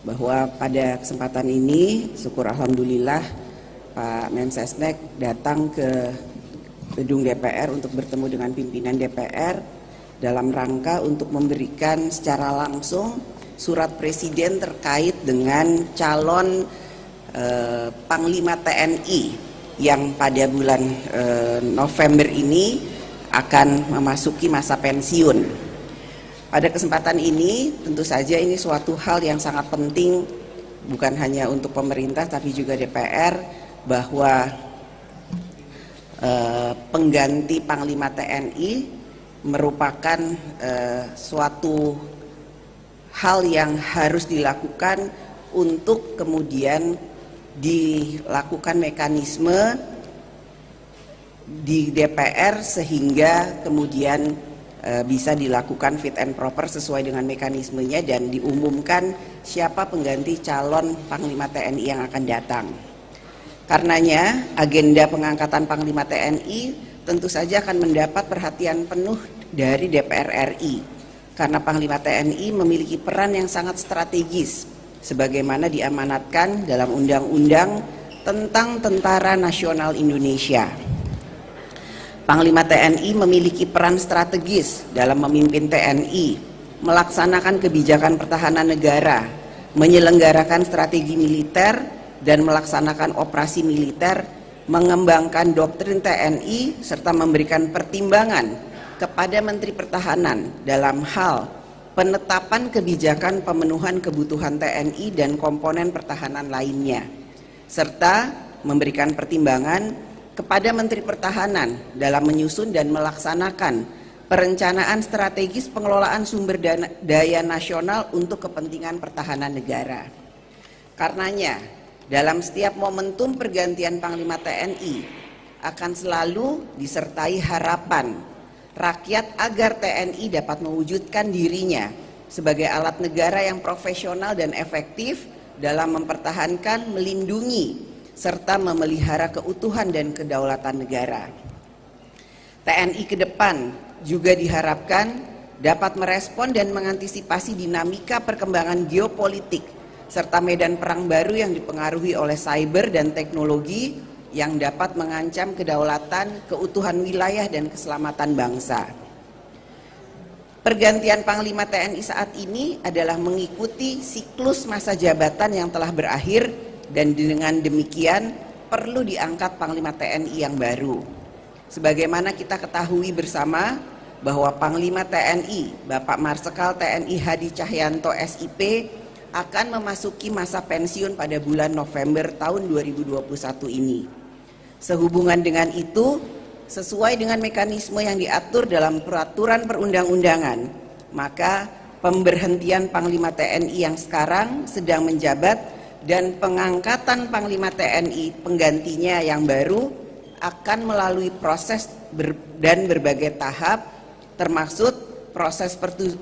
bahwa pada kesempatan ini syukur alhamdulillah Pak Mensesnek datang ke gedung DPR untuk bertemu dengan pimpinan DPR dalam rangka untuk memberikan secara langsung surat presiden terkait dengan calon Panglima TNI yang pada bulan November ini akan memasuki masa pensiun. Pada kesempatan ini tentu saja ini suatu hal yang sangat penting bukan hanya untuk pemerintah tapi juga DPR, bahwa pengganti Panglima TNI merupakan suatu hal yang harus dilakukan untuk kemudian dilakukan mekanisme di DPR sehingga kemudian bisa dilakukan fit and proper sesuai dengan mekanismenya dan diumumkan siapa pengganti calon Panglima TNI yang akan datang. Karenanya agenda pengangkatan Panglima TNI tentu saja akan mendapat perhatian penuh dari DPR RI karena Panglima TNI memiliki peran yang sangat strategis sebagaimana diamanatkan dalam Undang-Undang tentang Tentara Nasional Indonesia. Panglima TNI memiliki peran strategis dalam memimpin TNI, melaksanakan kebijakan pertahanan negara, menyelenggarakan strategi militer dan melaksanakan operasi militer, mengembangkan doktrin TNI serta memberikan pertimbangan kepada Menteri Pertahanan dalam hal penetapan kebijakan pemenuhan kebutuhan TNI dan komponen pertahanan lainnya, serta memberikan pertimbangan kepada Menteri Pertahanan dalam menyusun dan melaksanakan perencanaan strategis pengelolaan sumber daya nasional untuk kepentingan pertahanan negara. Karenanya, dalam setiap momentum pergantian Panglima TNI akan selalu disertai harapan rakyat agar TNI dapat mewujudkan dirinya sebagai alat negara yang profesional dan efektif dalam mempertahankan, melindungi, serta memelihara keutuhan dan kedaulatan negara. TNI ke depan juga diharapkan dapat merespon dan mengantisipasi dinamika perkembangan geopolitik serta medan perang baru yang dipengaruhi oleh cyber dan teknologi yang dapat mengancam kedaulatan, keutuhan wilayah dan keselamatan bangsa. Pergantian Panglima TNI saat ini adalah mengikuti siklus masa jabatan yang telah berakhir dan dengan demikian perlu diangkat Panglima TNI yang baru. Sebagaimana kita ketahui bersama bahwa Panglima TNI Bapak Marsikal TNI Hadi Cahyanto SIP akan memasuki masa pensiun pada bulan November tahun 2021 ini. Sehubungan dengan itu, sesuai dengan mekanisme yang diatur dalam peraturan perundang-undangan, maka pemberhentian Panglima TNI yang sekarang sedang menjabat dan pengangkatan Panglima TNI penggantinya yang baru akan melalui proses dan berbagai tahap, termasuk proses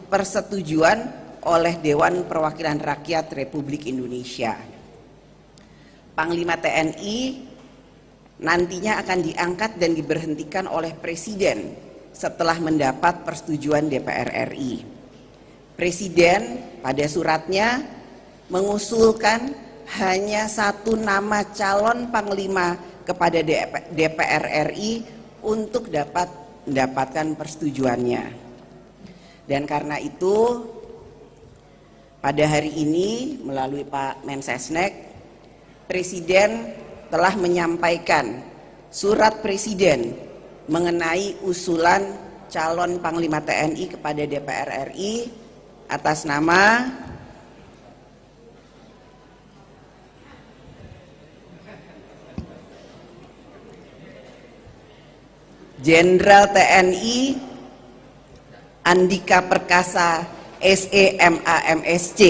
persetujuan oleh Dewan Perwakilan Rakyat Republik Indonesia. Panglima TNI nantinya akan diangkat dan diberhentikan oleh Presiden setelah mendapat persetujuan DPR RI. Presiden pada suratnya mengusulkan hanya satu nama calon Panglima kepada DPR RI untuk dapat mendapatkan persetujuannya. Dan karena itu pada hari ini melalui Pak Mensesnek, Presiden telah menyampaikan surat Presiden mengenai usulan calon Panglima TNI kepada DPR RI atas nama Jenderal TNI Andika Perkasa SEMAMSC.